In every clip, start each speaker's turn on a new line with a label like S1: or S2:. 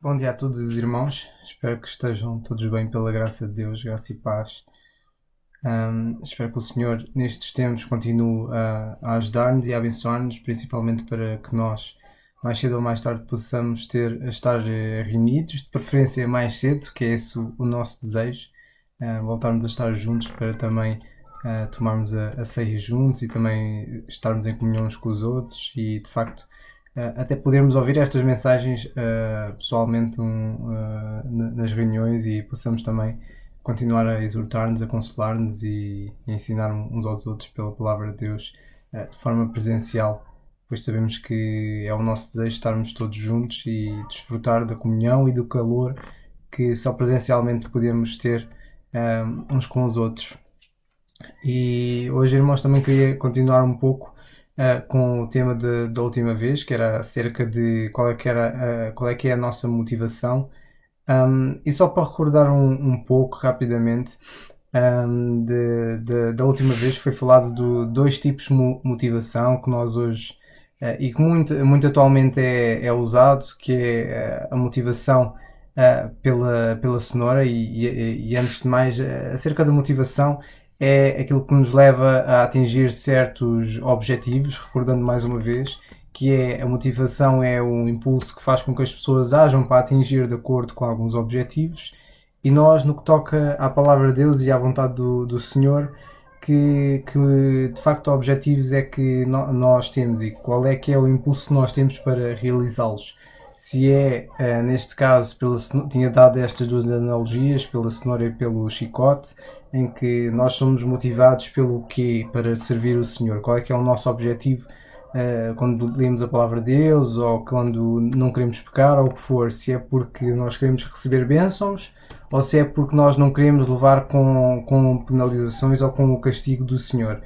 S1: Bom dia a todos os irmãos, espero que estejam todos bem pela graça de Deus, graça e paz. Espero que o Senhor nestes tempos continue a ajudar-nos e a abençoar-nos, principalmente para que nós, mais cedo ou mais tarde, possamos estar reunidos, de preferência mais cedo, que é esse o nosso desejo, voltarmos a estar juntos para também tomarmos a ceia juntos e também estarmos em comunhão uns com os outros e, de facto, até podermos ouvir estas mensagens pessoalmente nas reuniões e possamos também continuar a exortar-nos, a consolar-nos e ensinar uns aos outros pela palavra de Deus de forma presencial, pois sabemos que é o nosso desejo estarmos todos juntos e desfrutar da comunhão e do calor que só presencialmente podemos ter uns com os outros. E hoje, irmãos, também queria continuar um pouco com o tema da última vez, que era acerca de qual é que é a nossa motivação. E só para recordar um pouco rapidamente, da última vez foi falado de dois tipos de motivação que nós hoje, e que muito atualmente é usado, que é a motivação pela cenoura e antes de mais, acerca da motivação é aquilo que nos leva a atingir certos objetivos, recordando mais uma vez, que é a motivação é um impulso que faz com que as pessoas ajam para atingir de acordo com alguns objetivos, e nós, no que toca à palavra de Deus e à vontade do Senhor, que de facto objetivos é que nós temos e qual é que é o impulso que nós temos para realizá-los. Se é, neste caso, tinha dado estas duas analogias, pela cenoura e pelo chicote, em que nós somos motivados pelo quê? Para servir o Senhor. Qual é que é o nosso objetivo quando lemos a palavra de Deus, ou quando não queremos pecar, ou o que for? Se é porque nós queremos receber bênçãos, ou se é porque nós não queremos levar com penalizações ou com o castigo do Senhor.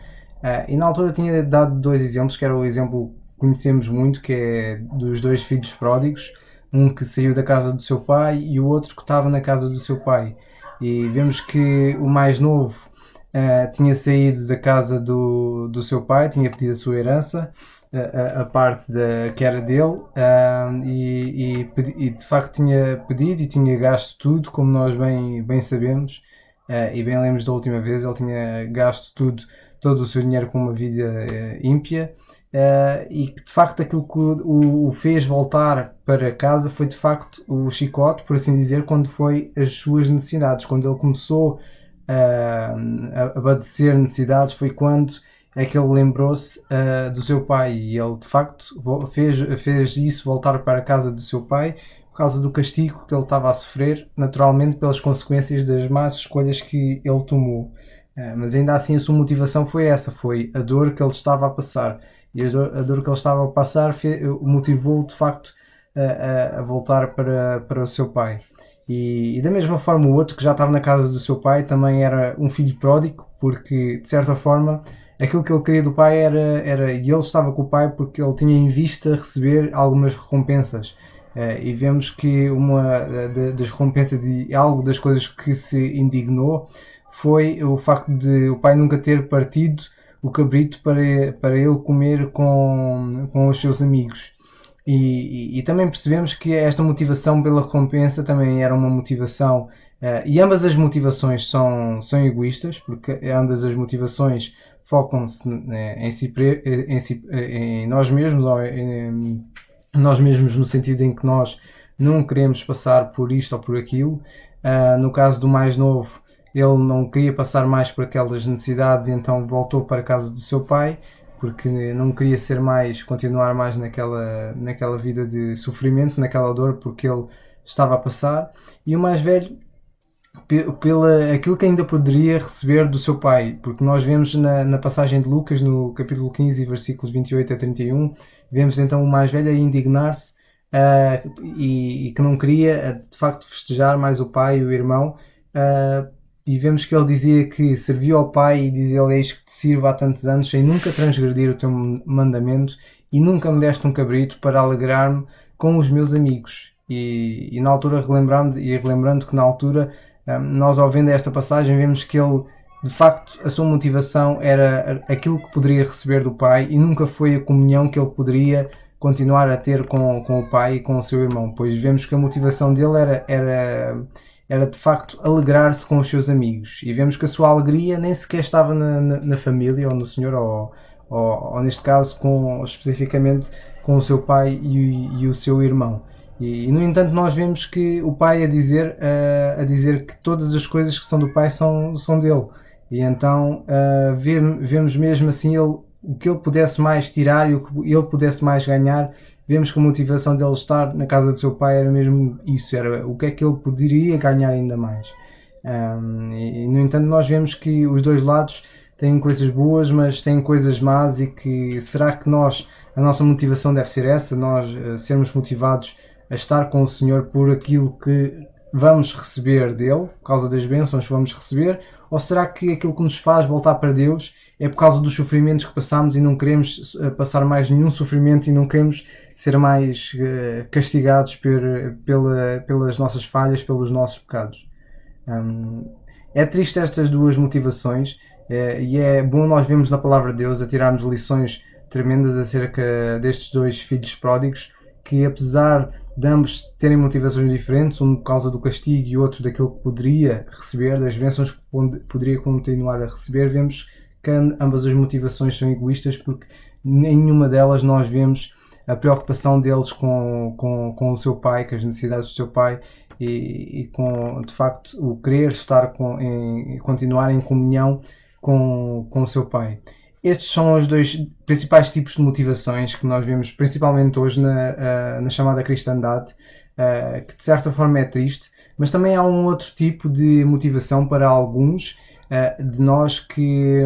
S1: E na altura tinha dado dois exemplos, que era o exemplo que conhecemos muito, que é dos dois filhos pródigos, um que saiu da casa do seu pai e o outro que estava na casa do seu pai. E vemos que o mais novo tinha saído da casa do seu pai, tinha pedido a sua herança, a parte que era dele, e de facto tinha pedido e tinha gasto tudo, como nós bem sabemos, e bem lemos da última vez. Ele tinha gasto todo o seu dinheiro com uma vida ímpia, e que de facto aquilo que o fez voltar para casa foi de facto o chicote, por assim dizer, quando foi as suas necessidades, quando ele começou a padecer necessidades, foi quando é que ele lembrou-se do seu pai, e ele de facto fez isso, voltar para a casa do seu pai, por causa do castigo que ele estava a sofrer, naturalmente pelas consequências das más escolhas que ele tomou. Mas ainda assim a sua motivação foi essa, foi a dor que ele estava a passar, e a dor que ele estava a passar motivou-o de facto a voltar para o seu pai. E da mesma forma o outro, que já estava na casa do seu pai, também era um filho pródigo, porque de certa forma aquilo que ele queria do pai e ele estava com o pai porque ele tinha em vista receber algumas recompensas. E vemos que uma das recompensas e algo das coisas que se indignou foi o facto de o pai nunca ter partido o cabrito para ele comer com os seus amigos. E também percebemos que esta motivação pela recompensa também era uma motivação, e ambas as motivações são egoístas, porque ambas as motivações focam-se em nós mesmos, ou em nós mesmos, no sentido em que nós não queremos passar por isto ou por aquilo. No caso do mais novo, ele não queria passar mais por aquelas necessidades e então voltou para a casa do seu pai, porque não queria continuar mais naquela vida de sofrimento, naquela dor, porque ele estava a passar. E o mais velho, aquilo que ainda poderia receber do seu pai, porque nós vemos na passagem de Lucas, no capítulo 15, versículos 28 a 31, vemos então o mais velho a indignar-se, e que não queria de facto festejar mais o pai e o irmão, e vemos que ele dizia que serviu ao pai e dizia: eis que te sirvo há tantos anos sem nunca transgredir o teu mandamento, e nunca me deste um cabrito para alegrar-me com os meus amigos. E na altura relembrando que na altura, nós, ao vendo esta passagem, vemos que ele, de facto, a sua motivação era aquilo que poderia receber do pai, e nunca foi a comunhão que ele poderia continuar a ter com o pai e com o seu irmão, pois vemos que a motivação dele era de facto alegrar-se com os seus amigos, e vemos que a sua alegria nem sequer estava na família ou no Senhor, ou neste caso especificamente com o seu pai e o seu irmão. E no entanto nós vemos que o pai a dizer que todas as coisas que são do pai são dele, e então vemos mesmo assim o que ele pudesse mais tirar e o que ele pudesse mais ganhar. Vemos que a motivação dele estar na casa do seu pai era mesmo isso, era o que é que ele poderia ganhar ainda mais. No entanto nós vemos que os dois lados têm coisas boas, mas têm coisas más, e que será que a nossa motivação deve ser essa, nós sermos motivados a estar com o Senhor por aquilo que vamos receber dele, por causa das bênçãos que vamos receber, ou será que aquilo que nos faz voltar para Deus é por causa dos sofrimentos que passamos e não queremos passar mais nenhum sofrimento e não queremos ser mais castigados pelas nossas falhas, pelos nossos pecados? É triste estas duas motivações, e é bom nós vermos na palavra de Deus a tirarmos lições tremendas acerca destes dois filhos pródigos, que apesar de ambos terem motivações diferentes, um por causa do castigo e outro daquilo que poderia receber, das bênçãos que poderia continuar a receber, vemos que ambas as motivações são egoístas, porque em nenhuma delas nós vemos a preocupação deles com o seu pai, com as necessidades do seu pai, e com, de facto, o querer estar continuar em comunhão com o seu pai. Estes são os dois principais tipos de motivações que nós vemos principalmente hoje na chamada cristandade, que de certa forma é triste, mas também há um outro tipo de motivação para alguns de nós que,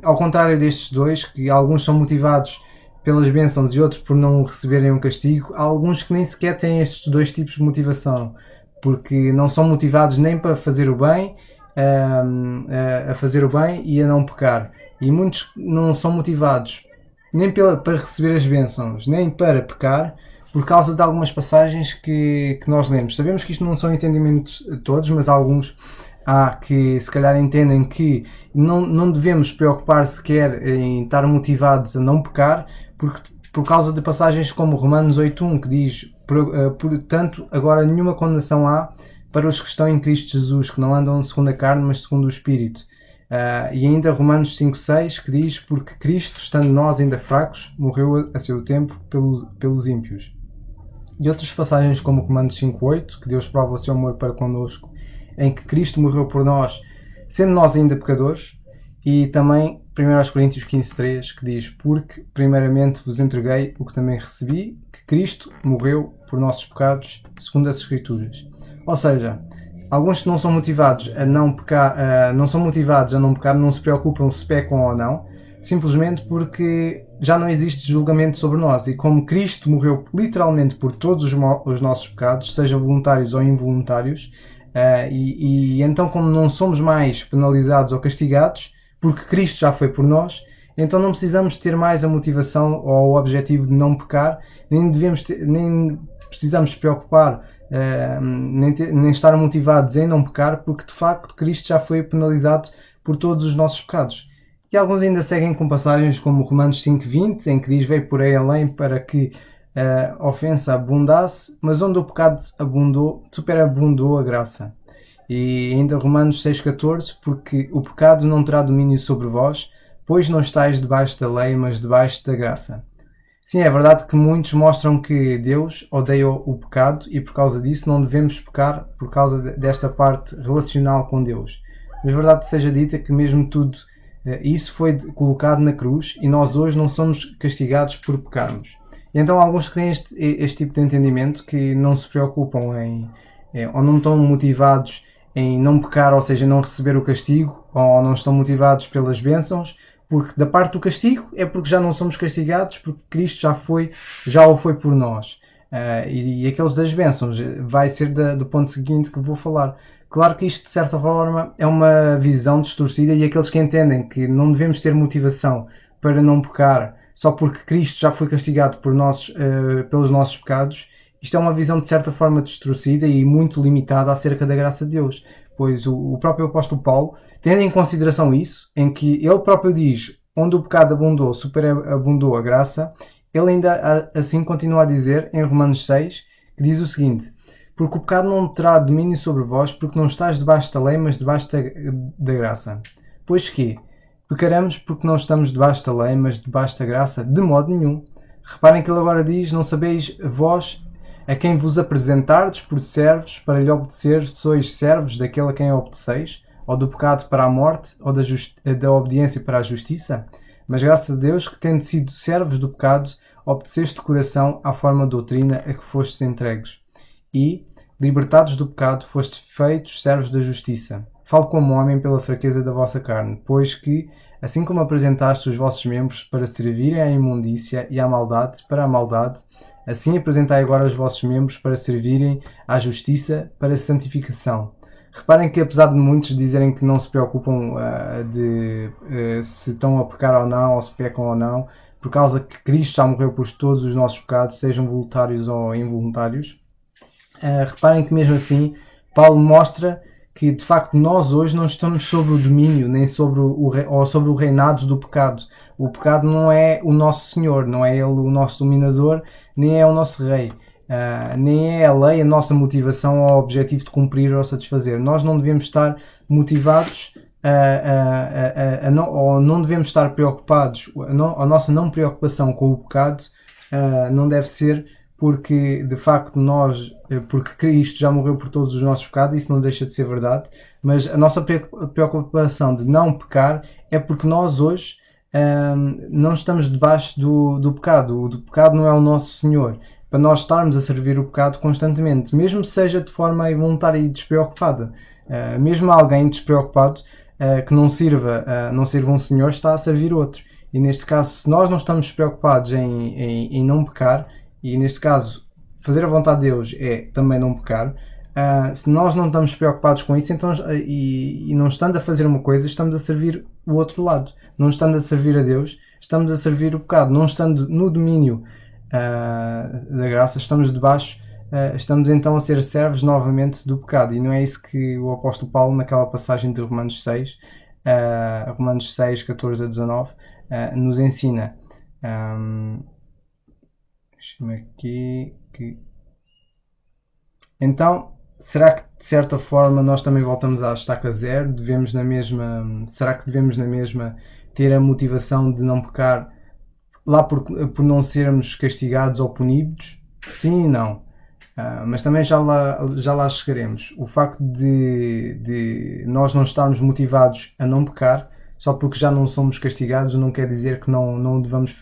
S1: ao contrário destes dois, que alguns são motivados pelas bênçãos e outros por não receberem um castigo, há alguns que nem sequer têm estes dois tipos de motivação, porque não são motivados nem para fazer o bem, a fazer o bem e a não pecar. E muitos não são motivados nem para receber as bênçãos, nem para pecar, por causa de algumas passagens que nós lemos. Sabemos que isto não são entendimentos todos, mas alguns há que se calhar entendem que não devemos preocupar sequer em estar motivados a não pecar, por causa de passagens como Romanos 8.1, que diz: portanto, agora nenhuma condenação há para os que estão em Cristo Jesus, que não andam segundo a carne, mas segundo o Espírito. E ainda Romanos 5.6, que diz: porque Cristo, estando nós ainda fracos, morreu a seu tempo pelos ímpios. E outras passagens como Romanos 5.8, que Deus prova o seu amor para connosco, em que Cristo morreu por nós, sendo nós ainda pecadores. E também 1 Coríntios 15.3, que diz: porque primeiramente vos entreguei o que também recebi, que Cristo morreu por nossos pecados, segundo as Escrituras. Ou seja, alguns que não são motivados a não pecar, não se preocupam se pecam ou não, simplesmente porque já não existe julgamento sobre nós, e como Cristo morreu literalmente por todos os nossos pecados, seja voluntários ou involuntários, e então como não somos mais penalizados ou castigados, porque Cristo já foi por nós, então não precisamos ter mais a motivação ou o objetivo de não pecar, nem precisamos preocupar, nem estar motivados em não pecar, porque de facto Cristo já foi penalizado por todos os nossos pecados. E alguns ainda seguem com passagens como Romanos 5.20, em que diz: veio por aí além para que a ofensa abundasse, mas onde o pecado abundou, superabundou a graça. E ainda Romanos 6.14, porque o pecado não terá domínio sobre vós, pois não estáis debaixo da lei, mas debaixo da graça. Sim, é verdade que muitos mostram que Deus odeia o pecado e por causa disso não devemos pecar, por causa desta parte relacional com Deus. Mas verdade seja dita que mesmo tudo isso foi colocado na cruz, e nós hoje não somos castigados por pecarmos. E então alguns que têm este tipo de entendimento, que não se preocupam ou não estão motivados em não pecar, ou seja, não receber o castigo, ou não estão motivados pelas bênçãos, porque da parte do castigo é porque já não somos castigados, porque Cristo já o foi por nós. E aqueles das bênçãos vai ser do ponto seguinte que vou falar. Claro que isto de certa forma é uma visão distorcida, e aqueles que entendem que não devemos ter motivação para não pecar só porque Cristo já foi castigado pelos nossos pecados, isto é uma visão de certa forma distorcida e muito limitada acerca da graça de Deus, pois o próprio apóstolo Paulo, tendo em consideração isso, em que ele próprio diz: onde o pecado abundou, superabundou a graça, ele ainda assim continua a dizer, em Romanos 6, que diz o seguinte: porque o pecado não terá domínio sobre vós, porque não estás debaixo da lei, mas debaixo da graça. Pois que pecaremos porque não estamos debaixo da lei, mas debaixo da graça? De modo nenhum. Reparem que ele agora diz: não sabeis vós a quem vos apresentardes por servos para lhe obedecer, sois servos daquele a quem obedeceis, ou do pecado para a morte, ou da obediência para a justiça? Mas graças a Deus que, tendo sido servos do pecado, obedeceste de coração à forma de doutrina a que fostes entregues. E, libertados do pecado, fostes feitos servos da justiça. Falo como homem pela fraqueza da vossa carne, pois que, assim como apresentaste os vossos membros para servirem à imundícia e à maldade, para a maldade, assim apresentai agora os vossos membros para servirem à justiça, para a santificação. Reparem que, apesar de muitos dizerem que não se preocupam se estão a pecar ou não, ou se pecam ou não, por causa que Cristo já morreu por todos os nossos pecados, sejam voluntários ou involuntários, reparem que mesmo assim Paulo mostra que de facto nós hoje não estamos sobre o domínio nem sobre o reinado do pecado. O pecado não é o nosso Senhor, não é ele o nosso dominador, nem é o nosso rei. Nem é a lei a nossa motivação ou objetivo de cumprir ou satisfazer. Nós não devemos estar motivados ou não devemos estar preocupados. A nossa não preocupação com o pecado não deve ser porque de facto porque Cristo já morreu por todos os nossos pecados, isso não deixa de ser verdade, mas a nossa preocupação de não pecar é porque nós hoje não estamos debaixo do pecado. O pecado não é o nosso Senhor, para nós estarmos a servir o pecado constantemente, mesmo que seja de forma involuntária e despreocupada. Mesmo alguém despreocupado que não sirva um Senhor está a servir outro. E neste caso, se nós não estamos preocupados em não pecar, e neste caso fazer a vontade de Deus é também não pecar, se nós não estamos preocupados com isso, então, e não estando a fazer uma coisa, estamos a servir o outro lado. Não estando a servir a Deus, estamos a servir o pecado. Não estando no domínio da graça, estamos debaixo, estamos então a ser servos novamente do pecado. E não é isso que o apóstolo Paulo, naquela passagem de Romanos 6, Romanos 6, 14 a 19, nos ensina. Deixa-me aqui. Então, será que de certa forma nós também voltamos à estaca zero? Será que devemos na mesma ter a motivação de não pecar lá por não sermos castigados ou punidos? Sim e não. Mas também já lá chegaremos. O facto de nós não estarmos motivados a não pecar só porque já não somos castigados não quer dizer que não o devamos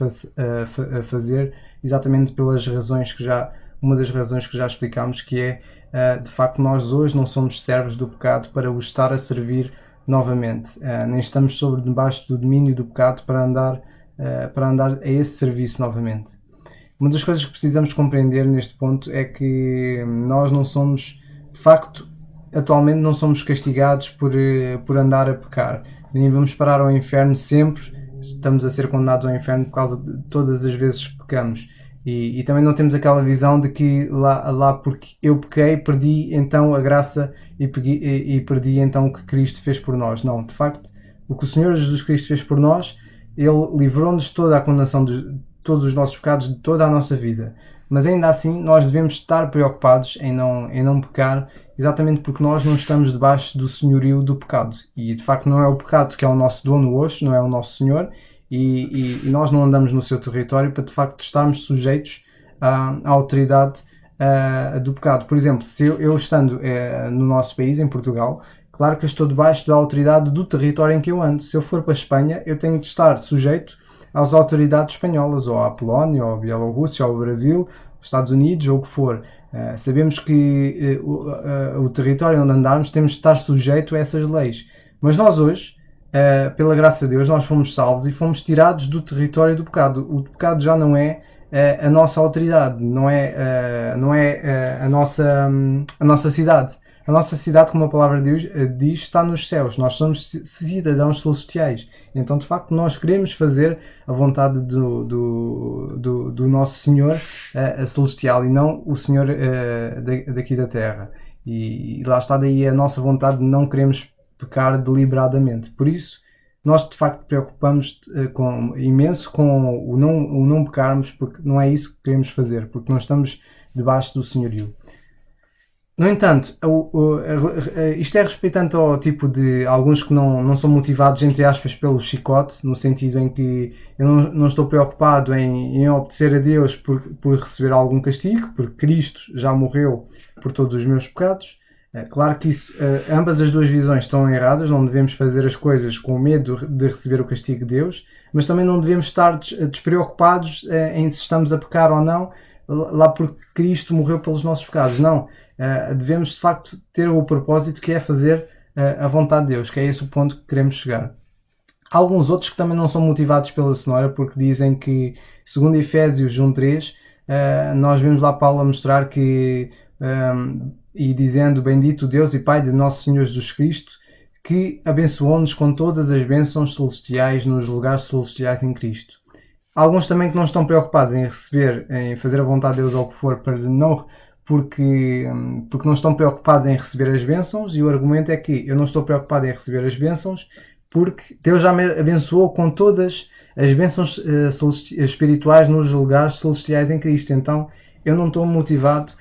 S1: fazer, exatamente pelas razões uma das razões que já explicámos, que é de facto nós hoje não somos servos do pecado para o estar a servir novamente, nem estamos debaixo do domínio do pecado para andar a esse serviço novamente. Uma das coisas que precisamos compreender neste ponto é que nós não somos, de facto, atualmente não somos castigados por andar a pecar, nem vamos parar ao inferno sempre, estamos a ser condenados ao inferno por causa de todas as vezes que pecamos. E também não temos aquela visão de que lá porque eu pequei, perdi então a graça e perdi então o que Cristo fez por nós. Não, de facto, o que o Senhor Jesus Cristo fez por nós, Ele livrou-nos de toda a condenação de todos os nossos pecados, de toda a nossa vida. Mas ainda assim, nós devemos estar preocupados em não pecar, exatamente porque nós não estamos debaixo do senhorio do pecado. E de facto não é o pecado que é o nosso dono hoje, não é o nosso Senhor, e nós não andamos no seu território para de facto estarmos sujeitos à autoridade do pecado. Por exemplo, se eu estando no nosso país, em Portugal, claro que eu estou debaixo da autoridade do território em que eu ando. Se eu for para a Espanha, eu tenho de estar sujeito às autoridades espanholas, ou à Polónia, ou à Bielorrússia, ou ao Brasil, os Estados Unidos, ou o que for. Sabemos que o território onde andarmos temos de estar sujeito a essas leis. Mas nós hoje, pela graça de Deus, nós fomos salvos e fomos tirados do território do pecado. O pecado já não é a nossa autoridade, não é a nossa cidade. A nossa cidade, como a palavra de Deus diz, está nos céus. Nós somos cidadãos celestiais. Então, de facto, nós queremos fazer a vontade do nosso Senhor celestial e não o Senhor daqui da terra. E lá está daí a nossa vontade de não queremos pecar deliberadamente. Por isso, nós de facto preocupamos imenso com o não pecarmos, porque não é isso que queremos fazer, porque não estamos debaixo do senhorio. No entanto, isto é respeitante ao tipo de alguns que não são motivados, entre aspas, pelo chicote, no sentido em que eu não estou preocupado em obedecer a Deus por receber algum castigo, porque Cristo já morreu por todos os meus pecados. Claro que ambas as duas visões estão erradas, não devemos fazer as coisas com medo de receber o castigo de Deus, mas também não devemos estar despreocupados em se estamos a pecar ou não, lá porque Cristo morreu pelos nossos pecados. Não, devemos de facto ter o propósito que é fazer a vontade de Deus, que é esse o ponto que queremos chegar. Há alguns outros que também não são motivados pela cenoura, porque dizem que, segundo Efésios 1:3, nós vemos lá Paulo a mostrar que, e dizendo: bendito Deus e Pai de nosso Senhor Jesus Cristo, que abençoou-nos com todas as bênçãos celestiais nos lugares celestiais em Cristo. Alguns também que não estão preocupados em fazer a vontade de Deus ou o que for, porque não estão preocupados em receber as bênçãos, e o argumento é que eu não estou preocupado em receber as bênçãos porque Deus já me abençoou com todas as bênçãos espirituais nos lugares celestiais em Cristo. Então eu não estou motivado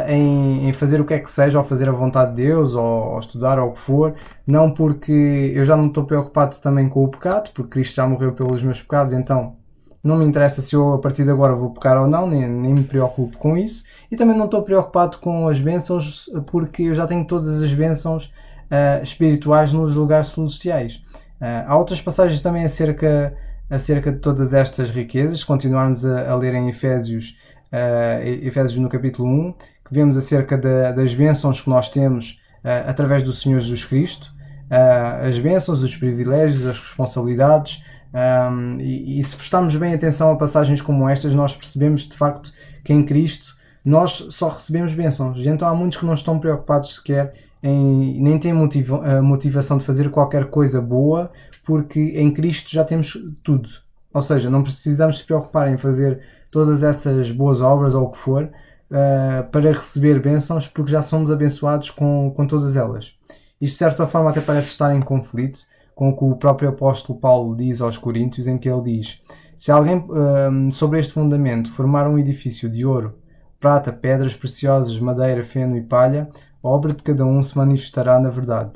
S1: em fazer o que é que seja, ou fazer a vontade de Deus, ou estudar, ou o que for, não, porque eu já não estou preocupado também com o pecado, porque Cristo já morreu pelos meus pecados, então não me interessa se eu a partir de agora vou pecar ou não, nem me preocupo com isso. E também não estou preocupado com as bênçãos, porque eu já tenho todas as bênçãos espirituais nos lugares celestiais. Há outras passagens também acerca de todas estas riquezas. Se continuarmos a ler em Efésios no capítulo 1, que vemos acerca das bênçãos que nós temos através do Senhor Jesus Cristo, as bênçãos, os privilégios, as responsabilidades. E se prestarmos bem atenção a passagens como estas, nós percebemos de facto que em Cristo nós só recebemos bênçãos. E então há muitos que não estão preocupados sequer nem têm motivação de fazer qualquer coisa boa, porque em Cristo já temos tudo. Ou seja, não precisamos se preocupar em fazer todas essas boas obras ou o que for para receber bênçãos, porque já somos abençoados com todas elas. Isto de certa forma até parece estar em conflito com o que o próprio apóstolo Paulo diz aos Coríntios, em que ele diz: se alguém sobre este fundamento formar um edifício de ouro, prata, pedras preciosas, madeira, feno e palha, a obra de cada um se manifestará na verdade.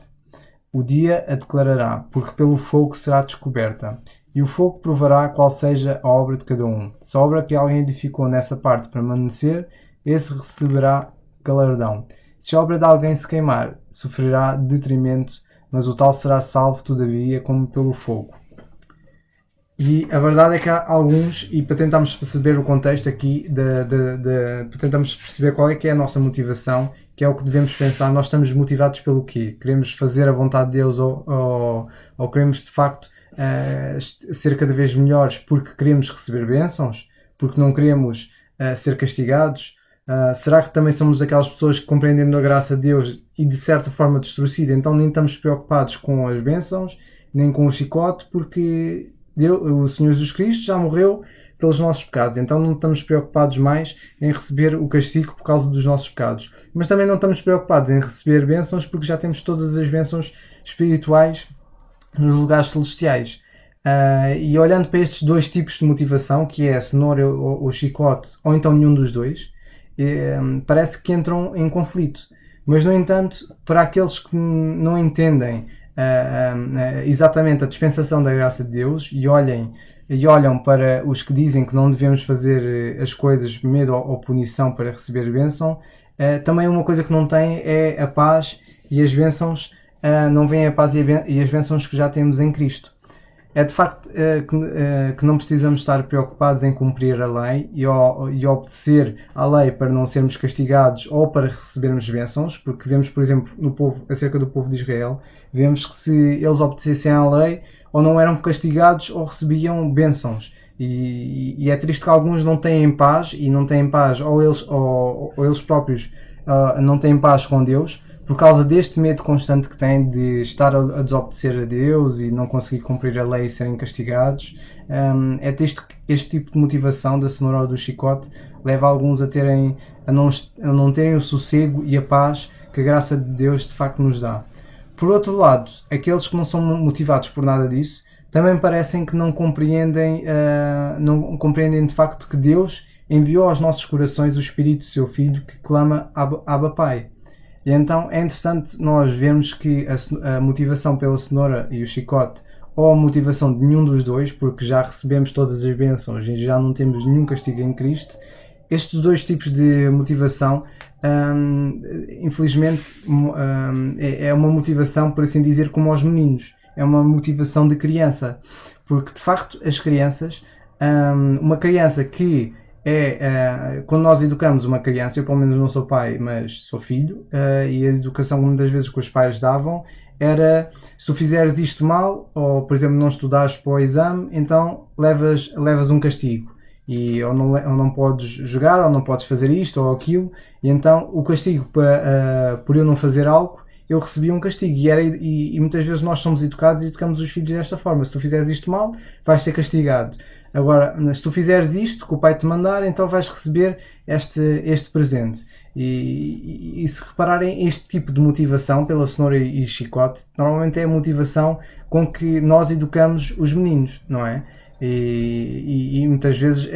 S1: O dia a declarará, porque pelo fogo será descoberta, e o fogo provará qual seja a obra de cada um. Se a obra que alguém edificou nessa parte permanecer, esse receberá galardão. Se a obra de alguém se queimar, sofrerá detrimento, mas o tal será salvo, todavia, como pelo fogo. E a verdade é que há alguns, e para tentarmos perceber o contexto aqui, para tentarmos perceber qual é que é a nossa motivação, que é o que devemos pensar, nós estamos motivados pelo quê? Queremos fazer a vontade de Deus ou queremos de facto ser cada vez melhores porque queremos receber bênçãos? Porque não queremos ser castigados? Será que também somos aquelas pessoas que, compreendendo a graça de Deus e de certa forma distorcida, então nem estamos preocupados com as bênçãos, nem com o chicote, porque o Senhor Jesus Cristo já morreu pelos nossos pecados, então não estamos preocupados mais em receber o castigo por causa dos nossos pecados, mas também não estamos preocupados em receber bênçãos porque já temos todas as bênçãos espirituais nos lugares celestiais. E olhando para estes dois tipos de motivação, que é a cenoura ou chicote, ou então nenhum dos dois, parece que entram em conflito. Mas, no entanto, para aqueles que não entendem exatamente a dispensação da graça de Deus e olham para os que dizem que não devemos fazer as coisas por medo ou punição para receber bênção, também uma coisa que não tem é a paz e as bênçãos, não vêm a paz e as bênçãos que já temos em Cristo. É de facto que não precisamos estar preocupados em cumprir a lei e obedecer à lei para não sermos castigados ou para recebermos bênçãos, porque vemos, por exemplo, acerca do povo de Israel, vemos que se eles obedecessem à lei, ou não eram castigados ou recebiam bênçãos. E é triste que alguns não têm paz, e não têm paz, ou eles próprios não têm paz com Deus, por causa deste medo constante que têm de estar a desobedecer a Deus e não conseguir cumprir a lei e serem castigados. É triste que este tipo de motivação da cenoura ou do chicote leva alguns a não terem o sossego e a paz que a graça de Deus de facto nos dá. Por outro lado, aqueles que não são motivados por nada disso também parecem que não compreendem de facto que Deus enviou aos nossos corações o Espírito do seu Filho que clama Abba Pai. E então é interessante nós vermos que a motivação pela cenoura e o chicote, ou a motivação de nenhum dos dois, porque já recebemos todas as bênçãos e já não temos nenhum castigo em Cristo, estes dois tipos de motivação, infelizmente, é uma motivação, por assim dizer, como aos meninos. É uma motivação de criança. Porque, de facto, as crianças, uma criança que quando nós educamos uma criança, eu pelo menos não sou pai, mas sou filho, e a educação que muitas vezes que os pais davam era: se tu fizeres isto mal, ou por exemplo não estudares para o exame, então levas um castigo, e ou não podes jogar, ou não podes fazer isto ou aquilo, e então o castigo por eu não fazer algo, eu recebia um castigo, e muitas vezes nós somos educados e educamos os filhos desta forma: se tu fizeres isto mal, vais ser castigado. Agora, se tu fizeres isto que o pai te mandar, então vais receber este presente. E se repararem, este tipo de motivação pela cenoura e chicote, normalmente é a motivação com que nós educamos os meninos, não é? E muitas vezes,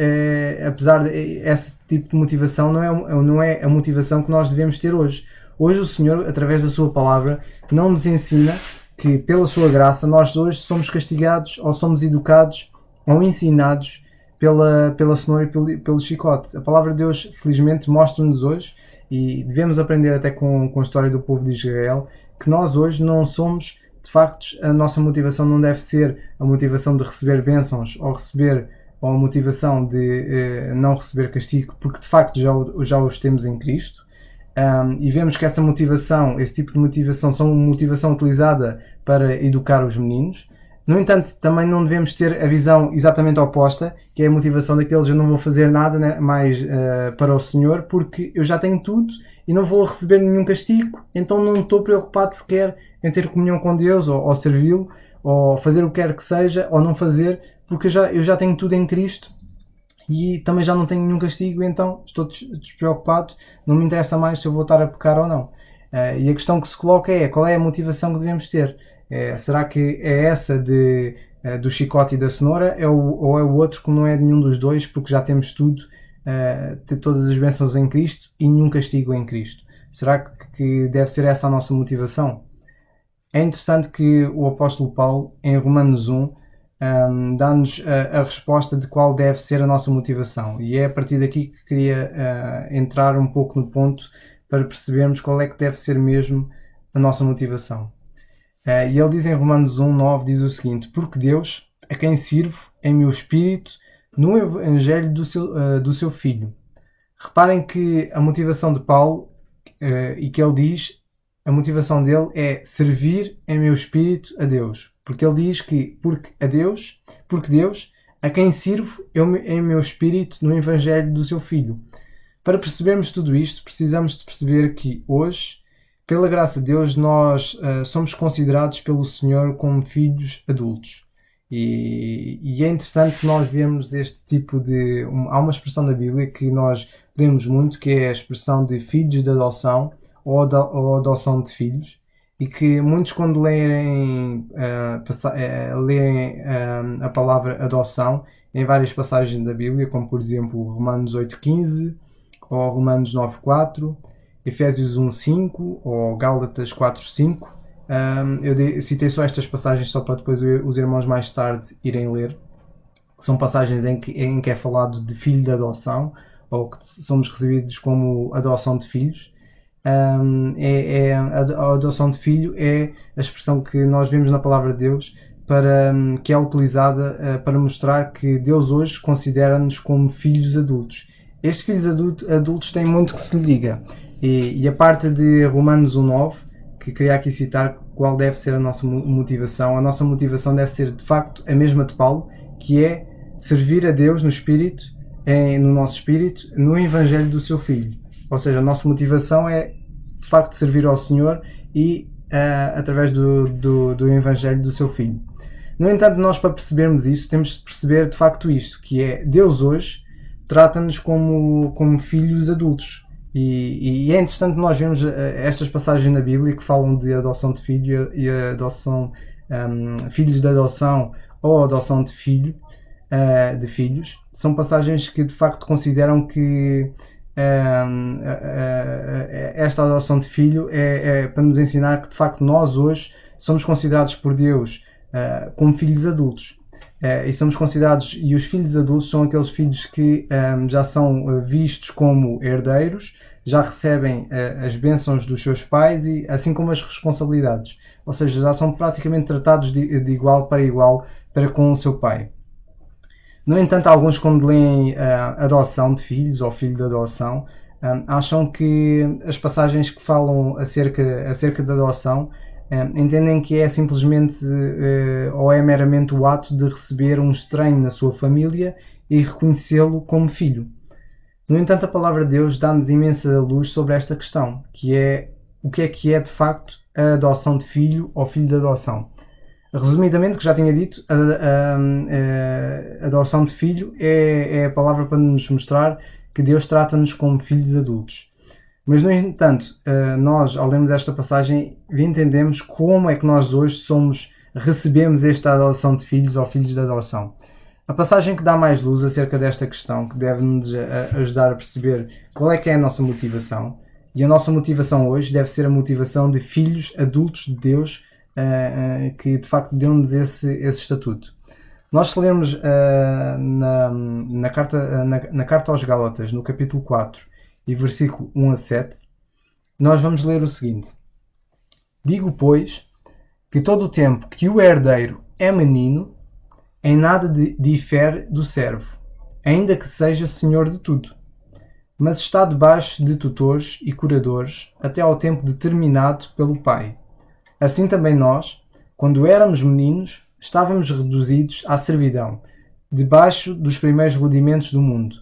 S1: apesar de esse tipo de motivação, não é a motivação que nós devemos ter hoje. Hoje o Senhor, através da sua palavra, não nos ensina que pela sua graça nós hoje somos castigados ou somos educados ou ensinados pela cenoura e pelo chicote. A palavra de Deus, felizmente, mostra-nos hoje, e devemos aprender até com a história do povo de Israel, que nós hoje não somos, de facto, a nossa motivação não deve ser a motivação de receber bênçãos ou a motivação de não receber castigo, porque de facto já os temos em Cristo. E vemos que essa motivação, esse tipo de motivação, são uma motivação utilizada para educar os meninos. No entanto, também não devemos ter a visão exatamente oposta, que é a motivação daqueles: eu não vou fazer nada, né, mais para o Senhor, porque eu já tenho tudo e não vou receber nenhum castigo, então não estou preocupado sequer em ter comunhão com Deus, ou servi-lo, ou fazer o que quer que seja, ou não fazer, porque eu já tenho tudo em Cristo e também já não tenho nenhum castigo, então estou despreocupado, não me interessa mais se eu vou estar a pecar ou não. E a questão que se coloca é: qual é a motivação que devemos ter? Será que é essa do chicote e da cenoura, ou é o outro que não é de nenhum dos dois, porque já temos tudo, ter todas as bênçãos em Cristo e nenhum castigo em Cristo? Será que deve ser essa a nossa motivação? É interessante que o apóstolo Paulo, em Romanos 1, dá-nos a resposta de qual deve ser a nossa motivação, e é a partir daqui que queria entrar um pouco no ponto, para percebermos qual é que deve ser mesmo a nossa motivação. E ele diz em Romanos 1:9, diz o seguinte: porque Deus, a quem sirvo em meu espírito no Evangelho do seu Filho. Reparem que a motivação de Paulo, e que ele diz, a motivação dele é servir em meu espírito a Deus. Porque ele diz que porque Deus, a quem sirvo eu em meu espírito no Evangelho do seu Filho. Para percebermos tudo isto, precisamos de perceber que hoje, pela graça de Deus, nós somos considerados pelo Senhor como filhos adultos. E é interessante nós vermos este tipo de... Há uma expressão da Bíblia que nós lemos muito, que é a expressão de filhos de adoção, ou adoção de filhos, e que muitos, quando lerem a palavra adoção em várias passagens da Bíblia, como por exemplo Romanos 8:15, ou Romanos 9:4, Efésios 1:5 ou Gálatas 4:5. Eu citei só estas passagens só para depois os irmãos mais tarde irem ler. São passagens em que é falado de filho de adoção, ou que somos recebidos como adoção de filhos. A adoção de filho é a expressão que nós vemos na palavra de Deus, que é utilizada para mostrar que Deus hoje considera-nos como filhos adultos. Estes filhos adultos têm muito que se lhe diga. E a parte de Romanos 1:9, que queria aqui citar, qual deve ser a nossa motivação. A nossa motivação deve ser, de facto, a mesma de Paulo, que é servir a Deus no Espírito, no nosso Espírito, no Evangelho do seu Filho. Ou seja, a nossa motivação é, de facto, servir ao Senhor e através do Evangelho do seu Filho. No entanto, nós, para percebermos isso, temos de perceber, de facto, isto, que é: Deus hoje trata-nos como filhos adultos. E é interessante nós vermos estas passagens na Bíblia que falam de adoção de filho e adoção, filhos de adoção ou adoção de filho, de filhos. São passagens que de facto consideram que esta adoção de filho é para nos ensinar que de facto nós hoje somos considerados por Deus como filhos adultos. E somos considerados, e os filhos adultos são aqueles filhos que já são vistos como herdeiros, já recebem as bênçãos dos seus pais, e assim como as responsabilidades, ou seja, já são praticamente tratados de igual para com o seu pai. No entanto, alguns, quando leem adoção de filhos ou filho de adoção, acham que as passagens que falam acerca da adoção entendem que é simplesmente ou é meramente o ato de receber um estranho na sua família e reconhecê-lo como filho. No entanto, a palavra de Deus dá-nos imensa luz sobre esta questão, que é o que é de facto a adoção de filho ou filho de adoção. Resumidamente, que já tinha dito, a adoção de filho é a palavra para nos mostrar que Deus trata-nos como filhos adultos. Mas, no entanto, nós, ao lermos esta passagem, entendemos como é que nós hoje recebemos esta adoção de filhos ou filhos de adoção. A passagem que dá mais luz acerca desta questão, que deve-nos ajudar a perceber qual é que é a nossa motivação, e a nossa motivação hoje deve ser a motivação de filhos adultos de Deus, que de facto deu-nos esse estatuto. Nós, se lermos na carta aos Gálatas, no capítulo 4 e versículo 1 a 7, nós vamos ler o seguinte: Digo, pois, que todo o tempo que o herdeiro é menino, em nada difere do servo, ainda que seja senhor de tudo, mas está debaixo de tutores e curadores até ao tempo determinado pelo pai. Assim também nós, quando éramos meninos, estávamos reduzidos à servidão, debaixo dos primeiros rudimentos do mundo.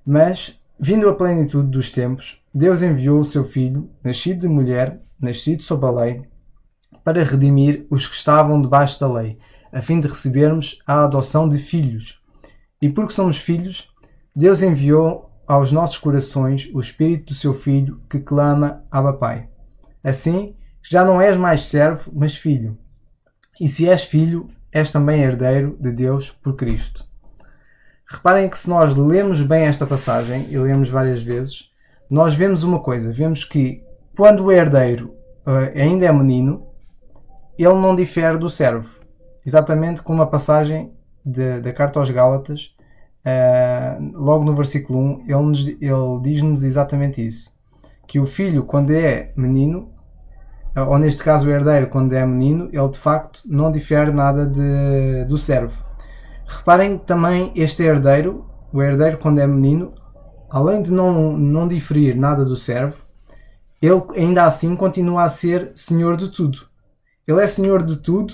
S1: Mas, vindo a plenitude dos tempos, Deus enviou o seu Filho, nascido de mulher, nascido sob a lei, para redimir os que estavam debaixo da lei, a fim de recebermos a adoção de filhos. E porque somos filhos, Deus enviou aos nossos corações o Espírito do seu Filho, que clama: Abba, Pai. Assim, já não és mais servo, mas filho. E se és filho, és também herdeiro de Deus por Cristo. Reparem que se nós lemos bem esta passagem, e lemos várias vezes, nós vemos uma coisa. Vemos que quando o herdeiro ainda é menino, ele não difere do servo. Exatamente como a passagem da carta aos Gálatas, logo no versículo 1, ele diz-nos exatamente isso. Que o filho, quando é menino, ou neste caso o herdeiro, quando é menino, ele de facto não difere nada do servo. Reparem também este herdeiro, o herdeiro quando é menino, além de não diferir nada do servo, ele ainda assim continua a ser senhor de tudo. Ele é senhor de tudo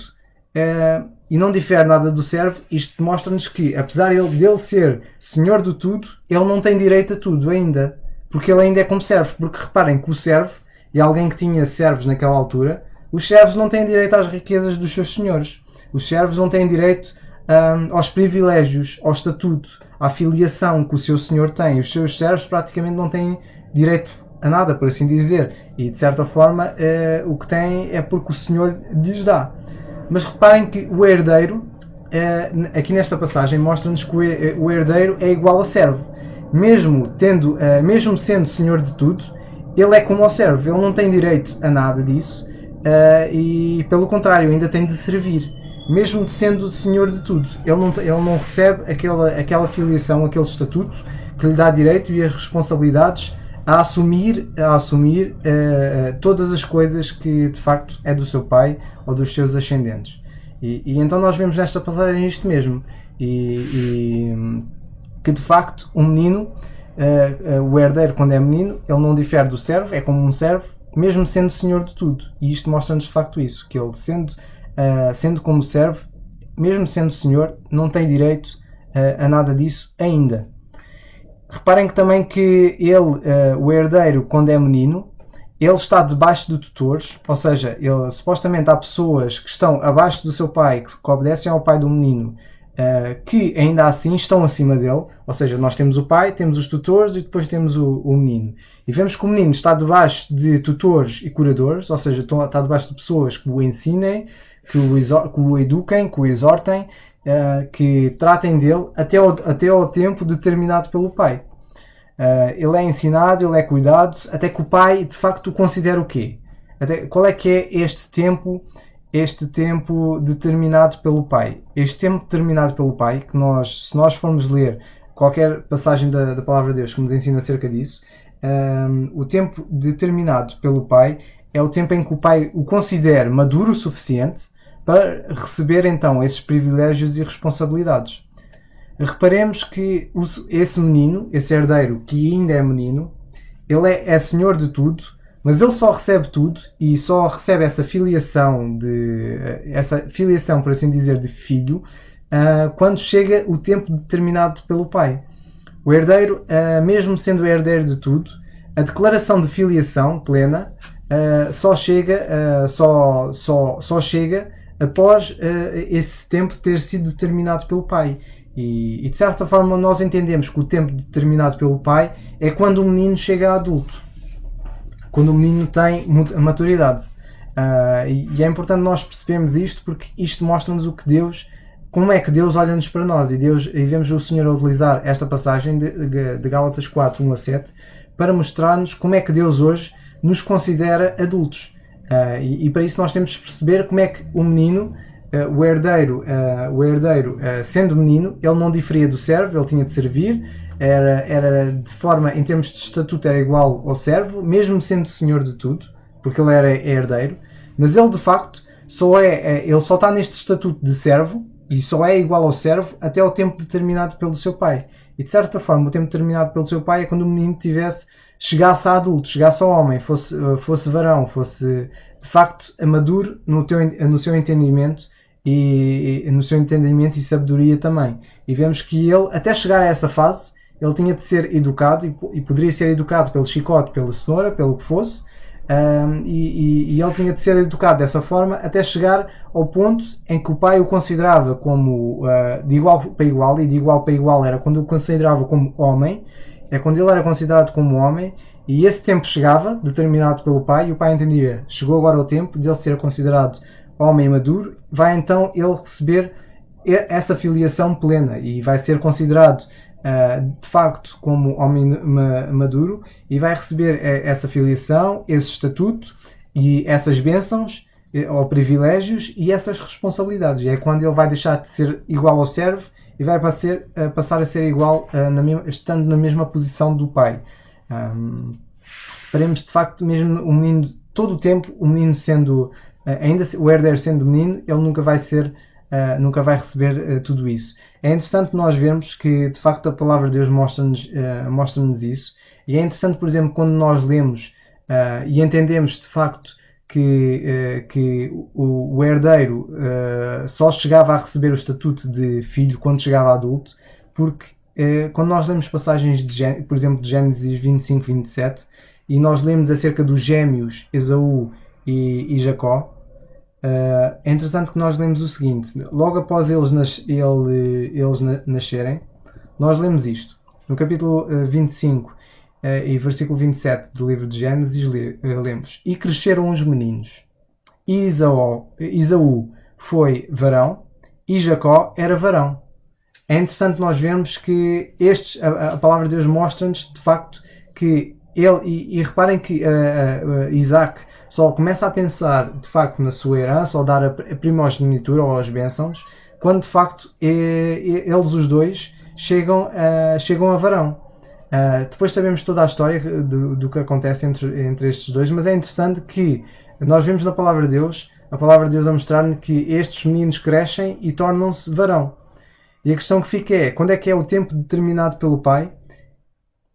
S1: e não difere nada do servo. Isto mostra-nos que, apesar dele ser senhor de tudo, ele não tem direito a tudo ainda, porque ele ainda é como servo. Porque reparem que o servo, e alguém que tinha servos naquela altura, os servos não têm direito às riquezas dos seus senhores. Os servos não têm direito aos privilégios, ao estatuto, à filiação que o seu senhor tem. Os seus servos praticamente não têm direito a nada, por assim dizer. E de certa forma o que têm é porque o senhor lhes dá. Mas reparem que o herdeiro, aqui nesta passagem, mostra-nos que o herdeiro é igual a servo. Mesmo sendo senhor de tudo, ele é como ao servo. Ele não tem direito a nada disso e, pelo contrário, ainda tem de servir. Mesmo sendo senhor de tudo, ele não recebe aquela filiação, aquele estatuto que lhe dá direito e as responsabilidades a assumir todas as coisas que de facto é do seu pai ou dos seus ascendentes. E então nós vemos nesta passagem isto mesmo, que de facto um menino, o herdeiro quando é menino, ele não difere do servo, é como um servo, mesmo sendo senhor de tudo. E isto mostra-nos de facto isso, que ele sendo como servo, mesmo sendo senhor, não tem direito a nada disso ainda. Reparem que também que o herdeiro, quando é menino, ele está debaixo de tutores, ou seja, supostamente há pessoas que estão abaixo do seu pai, que obedecem ao pai do menino, que ainda assim estão acima dele, ou seja, nós temos o pai, temos os tutores e depois temos o menino. E vemos que o menino está debaixo de tutores e curadores, ou seja, está debaixo de pessoas que o ensinem, que o eduquem, que o exortem, que tratem dele até ao tempo determinado pelo pai. Ele é ensinado, ele é cuidado, até que o pai de facto o considera o quê? Qual é que é este tempo determinado pelo pai? Este tempo determinado pelo pai, que se nós formos ler qualquer passagem da palavra de Deus que nos ensina acerca disso, o tempo determinado pelo pai é o tempo em que o pai o considera maduro o suficiente para receber então esses privilégios e responsabilidades. Reparemos que esse menino, esse herdeiro que ainda é menino, ele é senhor de tudo, mas ele só recebe tudo e só recebe essa filiação, por assim dizer, de filho, quando chega o tempo determinado pelo pai. O herdeiro, mesmo sendo herdeiro de tudo, a declaração de filiação plena só chega após esse tempo ter sido determinado pelo pai. E de certa forma nós entendemos que o tempo determinado pelo pai é quando o menino chega a adulto, quando o menino tem a maturidade. E é importante nós percebermos isto, porque isto mostra-nos como é que Deus olha-nos para nós, e vemos o Senhor a utilizar esta passagem de Gálatas 4, 1 a 7, para mostrar-nos como é que Deus hoje nos considera adultos. E para isso nós temos de perceber como é que o menino, o herdeiro, sendo menino, ele não diferia do servo, ele tinha de servir, era de forma, em termos de estatuto, era igual ao servo, mesmo sendo senhor de tudo, porque ele era herdeiro, mas ele de facto ele só está neste estatuto de servo, e só é igual ao servo até ao tempo determinado pelo seu pai. E de certa forma, o tempo determinado pelo seu pai é quando o menino chegasse a adulto, chegasse ao homem, fosse varão, fosse de facto maduro no seu entendimento e sabedoria também. E vemos que ele, até chegar a essa fase, ele tinha de ser educado e poderia ser educado pelo chicote, pela cenoura, pelo que fosse, e ele tinha de ser educado dessa forma até chegar ao ponto em que o pai o considerava como de igual para igual, e de igual para igual era quando o considerava como homem, é quando ele era considerado como homem, e esse tempo chegava, determinado pelo pai, e o pai entendia, chegou agora o tempo de ele ser considerado homem maduro, vai então ele receber essa filiação plena, e vai ser considerado de facto como homem maduro, e vai receber essa filiação, esse estatuto, e essas bênçãos, ou privilégios, e essas responsabilidades. E é quando ele vai deixar de ser igual ao servo, e vai passar a ser igual, estando na mesma posição do pai. Paremos de facto, mesmo o menino, todo o tempo, o menino sendo, ainda o herdeiro sendo menino, ele nunca vai receber tudo isso. É interessante nós vermos que de facto a palavra de Deus mostra-nos isso, e é interessante, por exemplo, quando nós lemos e entendemos de facto que o herdeiro só chegava a receber o estatuto de filho quando chegava a adulto, porque quando nós lemos passagens, por exemplo, de Gênesis 25, 27, e nós lemos acerca dos gêmeos Esaú e Jacó, é interessante que nós lemos o seguinte: logo após eles nascerem, nós lemos isto. No capítulo 25 e versículo 27 do livro de Gênesis, lemos: e cresceram os meninos. E Esaú foi varão e Jacó era varão. É interessante nós vermos que a palavra de Deus mostra-nos de facto que ele, e reparem que Isaac só começa a pensar de facto na sua herança, ou dar a primogenitura ou as bênçãos, quando de facto eles os dois chegam a varão. Depois sabemos toda a história do que acontece entre estes dois, mas é interessante que nós vemos na palavra de Deus a mostrar-nos que estes meninos crescem e tornam-se varão. E a questão que fica é, quando é que é o tempo determinado pelo pai?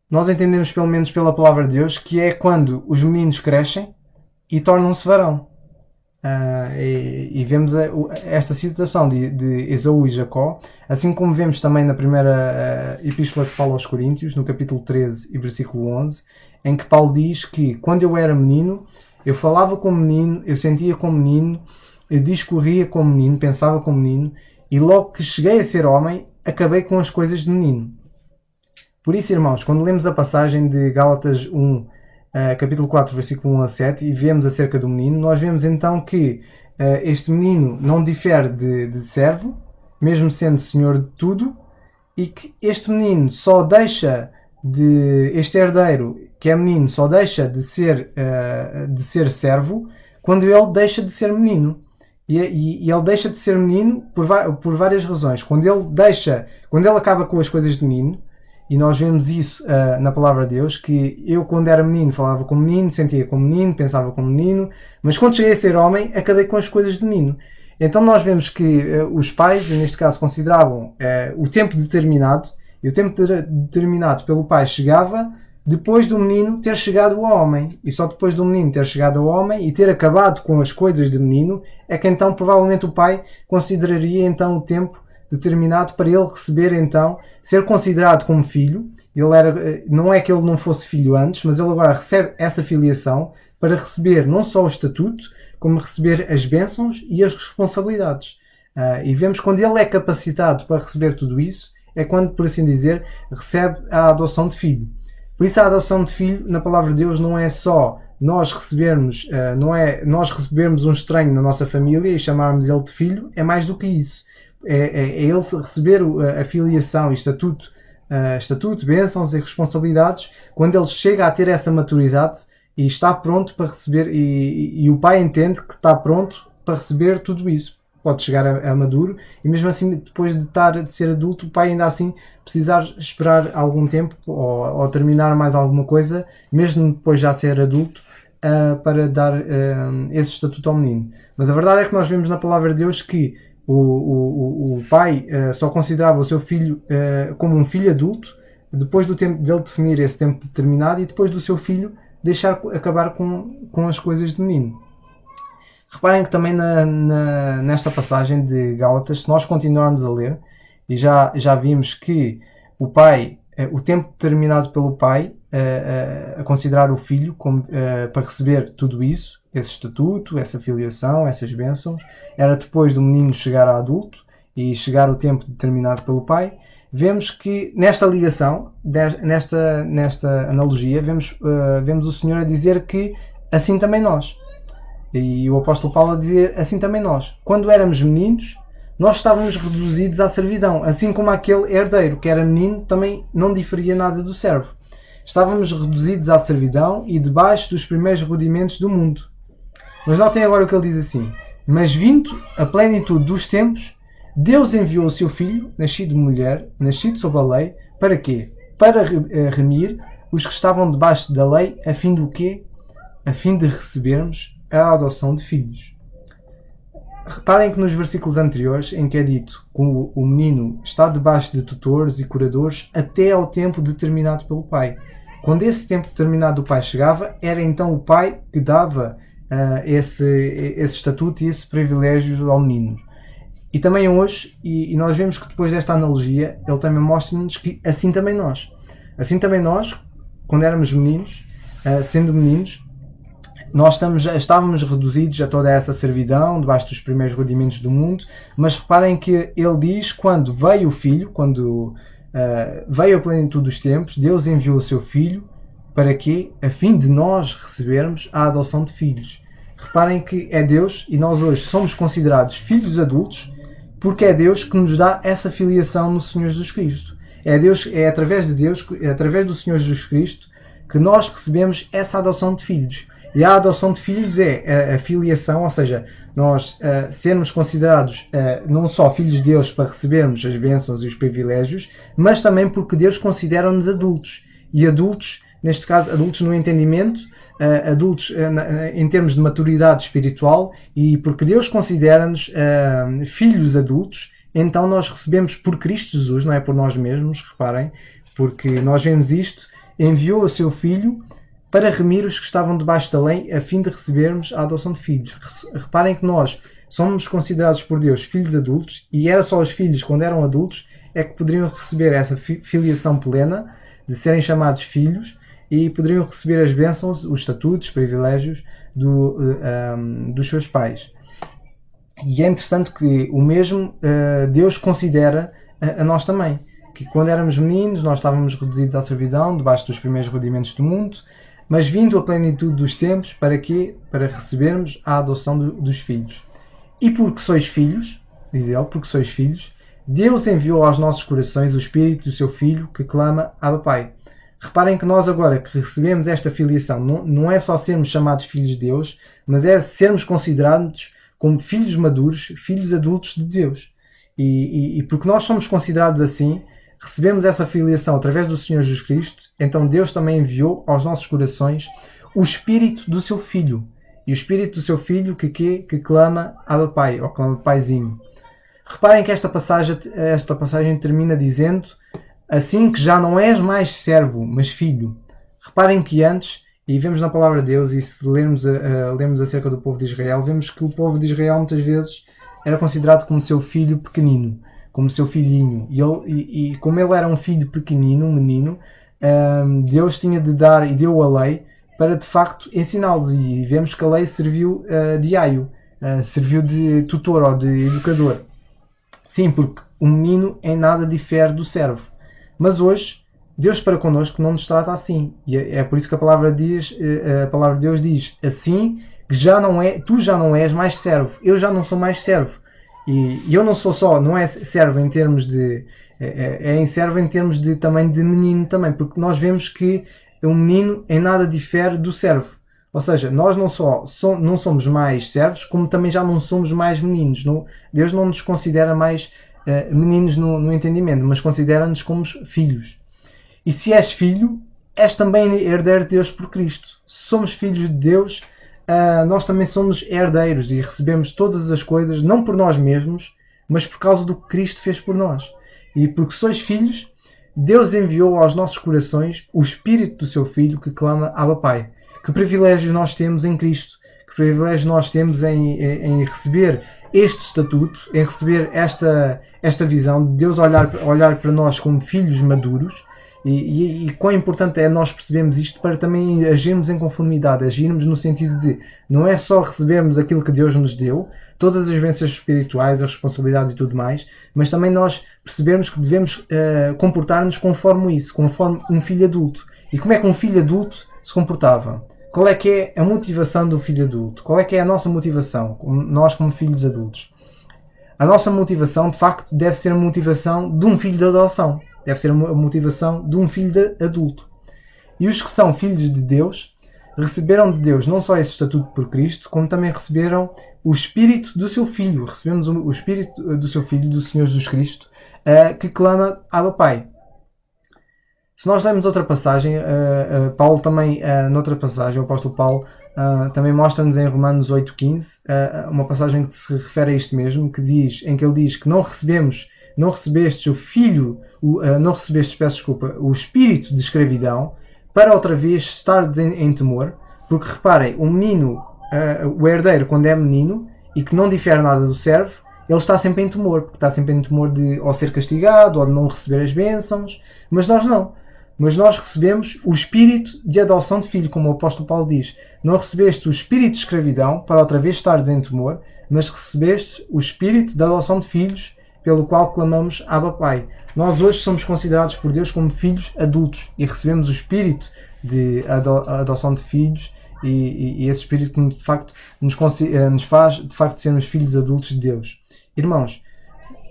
S1: Nós entendemos, pelo menos pela palavra de Deus, que é quando os meninos crescem e tornam-se varão. E vemos esta situação de Esaú e Jacó, assim como vemos também na primeira epístola de Paulo aos Coríntios, no capítulo 13 e versículo 11, em que Paulo diz que quando eu era menino, eu falava como menino, eu sentia como menino, eu discorria como menino, pensava como menino, e logo que cheguei a ser homem, acabei com as coisas de menino. Por isso, irmãos, quando lemos a passagem de Gálatas 1, capítulo 4, versículo 1 a 7, e vemos acerca do menino, nós vemos então que este menino não difere de servo, mesmo sendo senhor de tudo, e que este menino só deixa este herdeiro, que é menino, só deixa de ser servo quando ele deixa de ser menino. E ele deixa de ser menino por várias razões. Quando ele acaba com as coisas de menino, e nós vemos isso na palavra de Deus, que eu quando era menino falava como menino, sentia como menino, pensava como menino, mas quando cheguei a ser homem, acabei com as coisas de menino. Então nós vemos que os pais, neste caso, consideravam o tempo determinado, e o tempo determinado pelo pai chegava depois do menino ter chegado ao homem. E só depois do menino ter chegado ao homem e ter acabado com as coisas de menino, é que então provavelmente o pai consideraria então o tempo determinado para ele receber então, ser considerado como filho. Não é que ele não fosse filho antes, mas ele agora recebe essa filiação para receber não só o estatuto, como receber as bênçãos e as responsabilidades. E vemos quando ele é capacitado para receber tudo isso, é quando, por assim dizer, recebe a adoção de filho. Por isso a adoção de filho, na palavra de Deus, não é só nós recebermos um estranho na nossa família e chamarmos ele de filho, é mais do que isso. É ele receber a filiação e estatuto, bênçãos e responsabilidades, quando ele chega a ter essa maturidade e está pronto para receber, e o pai entende que está pronto para receber tudo isso. Pode chegar a maduro, e mesmo assim, depois de ser adulto, o pai ainda assim precisar esperar algum tempo ou terminar mais alguma coisa, mesmo depois já ser adulto, para dar esse estatuto ao menino. Mas a verdade é que nós vemos na palavra de Deus que o pai só considerava o seu filho como um filho adulto depois do tempo dele definir esse tempo determinado e depois do seu filho deixar acabar com as coisas de menino. Reparem que também nesta passagem de Gálatas, se nós continuarmos a ler, e já vimos que o pai, o tempo determinado pelo pai a considerar o filho para receber tudo isso, esse estatuto, essa filiação, essas bênçãos, era depois do menino chegar a adulto e chegar o tempo determinado pelo pai. Vemos que nesta ligação, nesta analogia, vemos o Senhor a dizer que assim também nós. E o apóstolo Paulo a dizer assim também nós. Quando éramos meninos, nós estávamos reduzidos à servidão, assim como aquele herdeiro que era menino também não diferia nada do servo. Estávamos reduzidos à servidão e debaixo dos primeiros rudimentos do mundo. Mas notem agora o que ele diz assim: mas vindo a plenitude dos tempos, Deus enviou o seu Filho, nascido de mulher, nascido sob a lei, para quê? Para remir os que estavam debaixo da lei, a fim do quê? A fim de recebermos a adoção de filhos. Reparem que nos versículos anteriores, em que é dito que o menino está debaixo de tutores e curadores até ao tempo determinado pelo pai. Quando esse tempo determinado do pai chegava, era então o pai que dava esse estatuto e esse privilégio ao menino. E também hoje, e nós vemos que depois desta analogia, ele também mostra-nos que assim também nós, quando éramos meninos, sendo meninos, nós estávamos reduzidos a toda essa servidão, debaixo dos primeiros rudimentos do mundo, mas reparem que ele diz, quando veio o Filho, quando veio a plenitude dos tempos, Deus enviou o seu Filho, para quê? A fim de nós recebermos a adoção de filhos. Reparem que é Deus, e nós hoje somos considerados filhos adultos, porque é Deus que nos dá essa filiação no Senhor Jesus Cristo. É através de Deus, é através do Senhor Jesus Cristo, que nós recebemos essa adoção de filhos. E a adoção de filhos é a filiação, ou seja, nós sermos considerados não só filhos de Deus para recebermos as bênçãos e os privilégios, mas também porque Deus considera-nos adultos. E adultos, neste caso, adultos no entendimento, adultos em termos de maturidade espiritual, e porque Deus considera-nos filhos adultos, então nós recebemos por Cristo Jesus, não é por nós mesmos, reparem, porque nós vemos isto, enviou o seu Filho para remir os que estavam debaixo da lei, a fim de recebermos a adoção de filhos. Reparem que nós somos considerados por Deus filhos adultos, e era só os filhos, quando eram adultos, é que poderiam receber essa filiação plena, de serem chamados filhos, e poderiam receber as bênçãos, os estatutos, os privilégios dos seus pais. E é interessante que o mesmo Deus considera a nós também. Que quando éramos meninos nós estávamos reduzidos à servidão, debaixo dos primeiros rudimentos do mundo, mas vindo a plenitude dos tempos, para quê? Para recebermos a adoção dos filhos. E porque sois filhos, diz ele, porque sois filhos, Deus enviou aos nossos corações o Espírito do seu Filho que clama Abba Pai. Reparem que nós agora que recebemos esta filiação, não é só sermos chamados filhos de Deus, mas é sermos considerados como filhos maduros, filhos adultos de Deus. E porque nós somos considerados assim, recebemos essa filiação através do Senhor Jesus Cristo, então Deus também enviou aos nossos corações o Espírito do seu Filho. E o Espírito do seu Filho que clama Abba Pai, ou clama Paizinho. Reparem que esta passagem termina dizendo: assim que já não és mais servo, mas filho. Reparem que antes, e vemos na palavra de Deus, e se lermos acerca do povo de Israel, vemos que o povo de Israel muitas vezes era considerado como seu filho pequenino, como seu filhinho. E como ele era um filho pequenino, um menino, Deus tinha de dar e deu a lei para de facto ensiná-los. E vemos que a lei serviu de aio, serviu de tutor ou de educador. Sim, porque o menino em nada difere do servo. Mas hoje, Deus para connosco não nos trata assim. E é por isso que a palavra de Deus diz: assim que tu já não és mais servo, eu já não sou mais servo. E eu não sou só, não é servo em termos de... É servo em termos de também de menino também, porque nós vemos que o menino em nada difere do servo. Ou seja, nós não somos mais servos, como também já não somos mais meninos. Deus não nos considera mais meninos no entendimento, mas considera-nos como filhos. E se és filho, és também herdeiro de Deus por Cristo. Se somos filhos de Deus, nós também somos herdeiros e recebemos todas as coisas, não por nós mesmos, mas por causa do que Cristo fez por nós. E porque sois filhos, Deus enviou aos nossos corações o Espírito do seu Filho que clama Abba Pai. Que privilégio nós temos em Cristo, que privilégio nós temos em receber este estatuto, em receber esta visão de Deus olhar para nós como filhos maduros. E quão importante é nós percebermos isto para também agirmos em conformidade, agirmos no sentido de não é só recebermos aquilo que Deus nos deu, todas as bênçãos espirituais, as responsabilidades e tudo mais, mas também nós percebermos que devemos comportar-nos conforme isso, conforme um filho adulto. E como é que um filho adulto se comportava? Qual é que é a motivação do filho adulto? Qual é que é a nossa motivação, nós como filhos adultos? A nossa motivação, de facto, deve ser a motivação de um filho de adoção. Deve ser a motivação de um filho adulto. E os que são filhos de Deus, receberam de Deus não só esse estatuto por Cristo, como também receberam o Espírito do seu Filho. Recebemos o Espírito do seu Filho, do Senhor Jesus Cristo, que clama Abba Pai. Se nós lermos outra passagem, Paulo também, noutra passagem, o apóstolo Paulo também mostra-nos em Romanos 8,15, uma passagem que se refere a isto mesmo, em que ele diz que não recebestes o espírito de escravidão, para outra vez estardes em temor, porque reparem, o menino, o herdeiro, quando é menino, e que não difere nada do servo, ele está sempre em temor, porque está sempre em temor de ou ser castigado, ou de não receber as bênçãos, mas nós não. Mas nós recebemos o espírito de adoção de filho, como o apóstolo Paulo diz. Não recebeste o espírito de escravidão, para outra vez estares em temor, mas recebeste o espírito de adoção de filhos, pelo qual clamamos Abba Pai. Nós hoje somos considerados por Deus como filhos adultos e recebemos o espírito de adoção de filhos e esse espírito que de facto nos faz de facto sermos filhos adultos de Deus. Irmãos,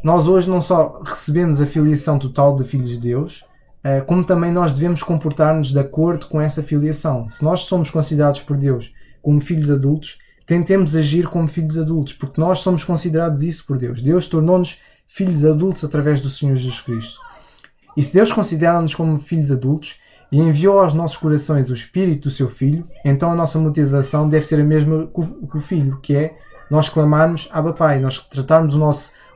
S1: nós hoje não só recebemos a filiação total de filhos de Deus, como também nós devemos comportar-nos de acordo com essa filiação. Se nós somos considerados por Deus como filhos adultos, tentemos agir como filhos adultos, porque nós somos considerados isso por Deus. Deus tornou-nos filhos adultos através do Senhor Jesus Cristo. E se Deus considera-nos como filhos adultos e enviou aos nossos corações o Espírito do seu Filho, então a nossa motivação deve ser a mesma que o Filho, que é nós clamarmos Abba Pai, nós tratarmos o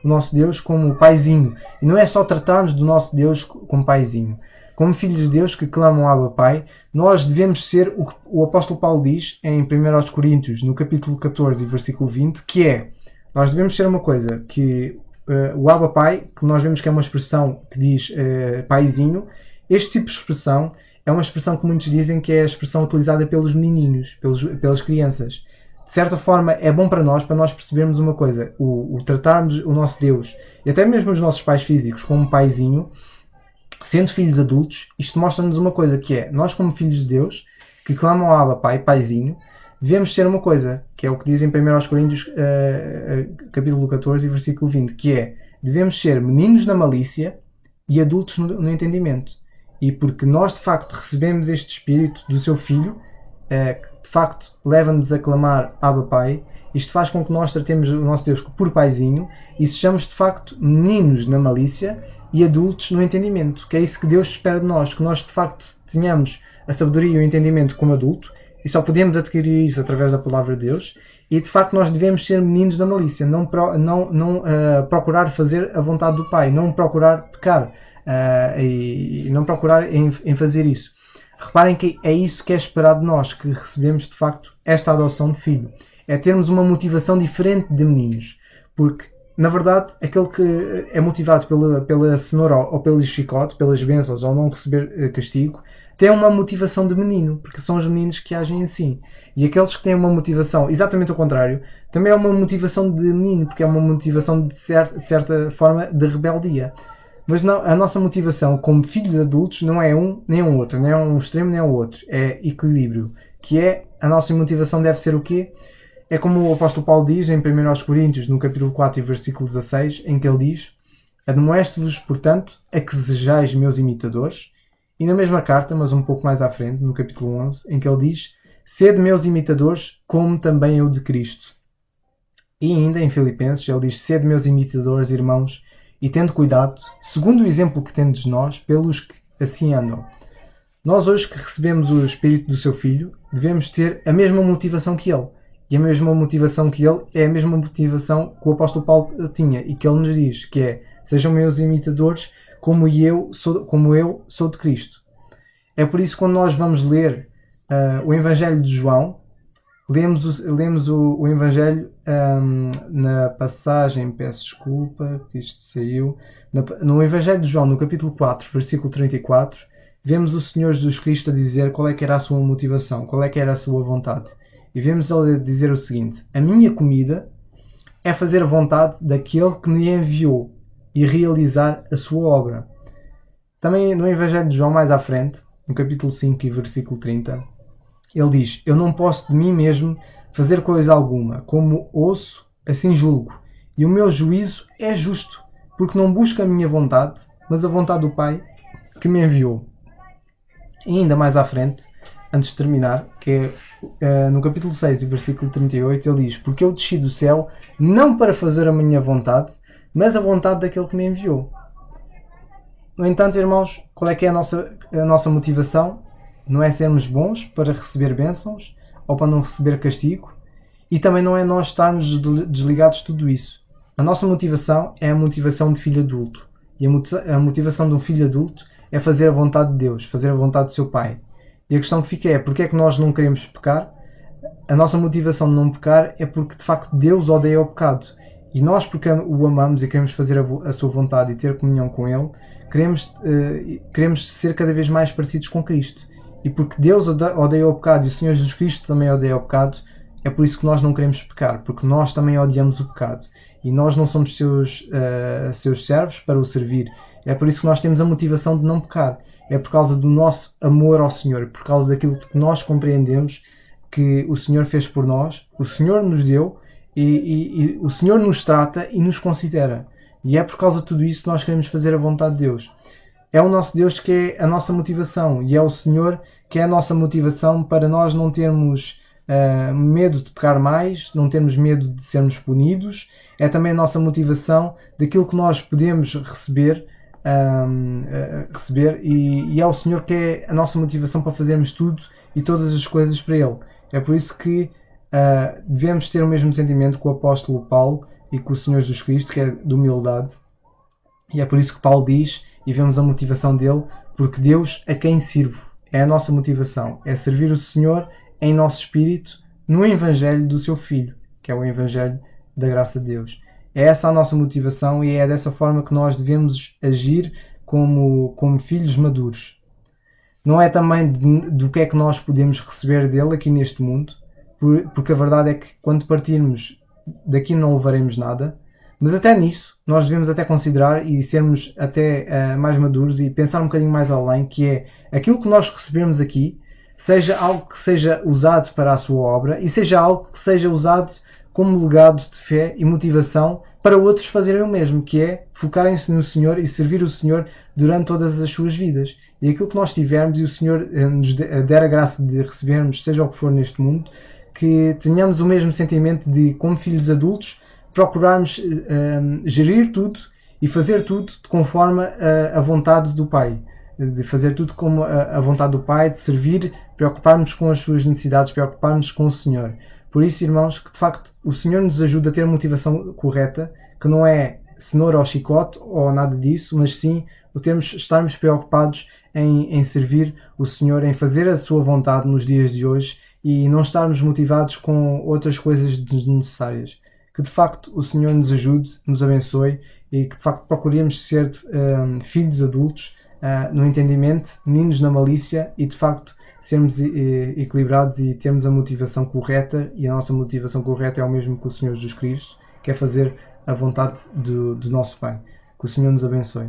S1: nosso Deus como Paizinho. E não é só tratarmos do nosso Deus como Paizinho. Como filhos de Deus que clamam Abba Pai, nós devemos ser o que o apóstolo Paulo diz em 1 Coríntios, no capítulo 14, versículo 20, que é, nós devemos ser uma coisa, que o Abba Pai, que nós vemos que é uma expressão que diz Paizinho, este tipo de expressão é uma expressão que muitos dizem que é a expressão utilizada pelos menininhos, pelas crianças. de certa forma é bom para nós percebermos uma coisa, o tratarmos o nosso Deus e até mesmo os nossos pais físicos como um paizinho, sendo filhos adultos, isto mostra-nos uma coisa que é, nós como filhos de Deus, que clamam ao Abba Pai, paizinho, devemos ser uma coisa, que é o que diz em 1 Coríntios capítulo 14 versículo 20, que é, devemos ser meninos na malícia e adultos no entendimento. E porque nós de facto recebemos este espírito do seu Filho, que de facto leva-nos a clamar Abba Pai, isto faz com que nós tratemos o nosso Deus por paizinho e sejamos de facto meninos na malícia e adultos no entendimento, que é isso que Deus espera de nós, que nós de facto tenhamos a sabedoria e o entendimento como adulto, e só podemos adquirir isso através da palavra de Deus, e de facto nós devemos ser meninos da malícia, não procurar fazer a vontade do Pai, não procurar pecar, e não procurar em fazer isso. Reparem que é isso que é esperado de nós, que recebemos de facto esta adoção de filho. É termos uma motivação diferente de meninos, porque na verdade aquele que é motivado pela cenoura ou pelo chicote, pelas bênçãos ou não receber castigo, tem uma motivação de menino, porque são os meninos que agem assim. E aqueles que têm uma motivação exatamente ao contrário, também é uma motivação de menino, porque é uma motivação de certa forma de rebeldia. Mas não, a nossa motivação como filhos de adultos não é um nem um outro, nem é um extremo nem é o outro, é equilíbrio, que é, a nossa motivação deve ser o quê? É como o apóstolo Paulo diz em 1 Coríntios, no capítulo 4 e versículo 16, em que ele diz: admoesto-vos, portanto, a que sejais meus imitadores. E na mesma carta, mas um pouco mais à frente, no capítulo 11, em que ele diz: sede meus imitadores, como também eu de Cristo. E ainda em Filipenses, ele diz: sede meus imitadores, irmãos, e tendo cuidado, segundo o exemplo que tendes nós, pelos que assim andam. Nós hoje que recebemos o Espírito do seu Filho, devemos ter a mesma motivação que ele. E a mesma motivação que ele é a mesma motivação que o apóstolo Paulo tinha e que ele nos diz, que é: sejam meus imitadores como eu sou de Cristo. É por isso que quando nós vamos ler o Evangelho de João, lemos o Evangelho na passagem, peço desculpa, que isto saiu, no Evangelho de João, no capítulo 4, versículo 34, vemos o Senhor Jesus Cristo a dizer qual é que era a sua motivação, qual é que era a sua vontade. E vemos ele dizer o seguinte: a minha comida é fazer a vontade daquele que me enviou e realizar a sua obra. Também no Evangelho de João, mais à frente, no capítulo 5 e versículo 30, ele diz: eu não posso de mim mesmo fazer coisa alguma, como ouço, assim julgo, e o meu juízo é justo, porque não busco a minha vontade, mas a vontade do Pai que me enviou. E ainda mais à frente, antes de terminar, que é no capítulo 6 e versículo 38, ele diz: porque eu desci do céu não para fazer a minha vontade, mas a vontade daquele que me enviou. No entanto, irmãos, qual é que é a nossa motivação? Não é sermos bons para receber bênçãos ou para não receber castigo, e também não é nós estarmos desligados de tudo isso. A nossa motivação é a motivação de filho adulto, e a motivação de um filho adulto é fazer a vontade de Deus, fazer a vontade do seu Pai. E a questão que fica é: porque é que nós não queremos pecar? A nossa motivação de não pecar é porque de facto Deus odeia o pecado. E nós, porque o amamos e queremos fazer a sua vontade e ter comunhão com Ele, queremos ser cada vez mais parecidos com Cristo. E porque Deus odeia o pecado e o Senhor Jesus Cristo também odeia o pecado, é por isso que nós não queremos pecar, porque nós também odiamos o pecado. E nós não somos seus servos para o servir. É por isso que nós temos a motivação de não pecar. É por causa do nosso amor ao Senhor, por causa daquilo que nós compreendemos que o Senhor fez por nós, o Senhor nos deu e o Senhor nos trata e nos considera. E é por causa de tudo isso que nós queremos fazer a vontade de Deus. É o nosso Deus que é a nossa motivação e é o Senhor que é a nossa motivação para nós não termos medo de pecar mais, não termos medo de sermos punidos. É também a nossa motivação daquilo que nós podemos receber e é o Senhor que é a nossa motivação para fazermos tudo e todas as coisas para Ele. É por isso que devemos ter o mesmo sentimento com o apóstolo Paulo e com o Senhor Jesus Cristo, que é de humildade. E é por isso que Paulo diz, e vemos a motivação dele: porque Deus a quem sirvo. É a nossa motivação, é servir o Senhor em nosso espírito no Evangelho do seu Filho, que é o Evangelho da graça de Deus. É essa a nossa motivação e é dessa forma que nós devemos agir como filhos maduros. Não é também do que é que nós podemos receber dele aqui neste mundo, porque a verdade é que quando partirmos daqui não levaremos nada, mas até nisso nós devemos até considerar e sermos até mais maduros e pensar um bocadinho mais além, que é aquilo que nós recebemos aqui seja algo que seja usado para a sua obra e seja algo que seja usado como legado de fé e motivação para outros fazerem o mesmo, que é focarem-se no Senhor e servir o Senhor durante todas as suas vidas. E aquilo que nós tivermos e o Senhor nos der a graça de recebermos, seja o que for neste mundo, que tenhamos o mesmo sentimento de, como filhos adultos, procurarmos gerir tudo e fazer tudo conforme a vontade do Pai. De fazer tudo como a vontade do Pai, de servir, preocuparmos com as suas necessidades, preocuparmos com o Senhor. Por isso, irmãos, que de facto o Senhor nos ajuda a ter a motivação correta, que não é cenoura ou chicote ou nada disso, mas sim o estarmos preocupados em servir o Senhor, em fazer a sua vontade nos dias de hoje e não estarmos motivados com outras coisas desnecessárias. Que de facto o Senhor nos ajude, nos abençoe e que de facto procuremos ser filhos adultos no entendimento, meninos na malícia e de facto sermos equilibrados e termos a motivação correta, e a nossa motivação correta é o mesmo que o Senhor Jesus Cristo, que é fazer a vontade do nosso Pai. Que o Senhor nos abençoe.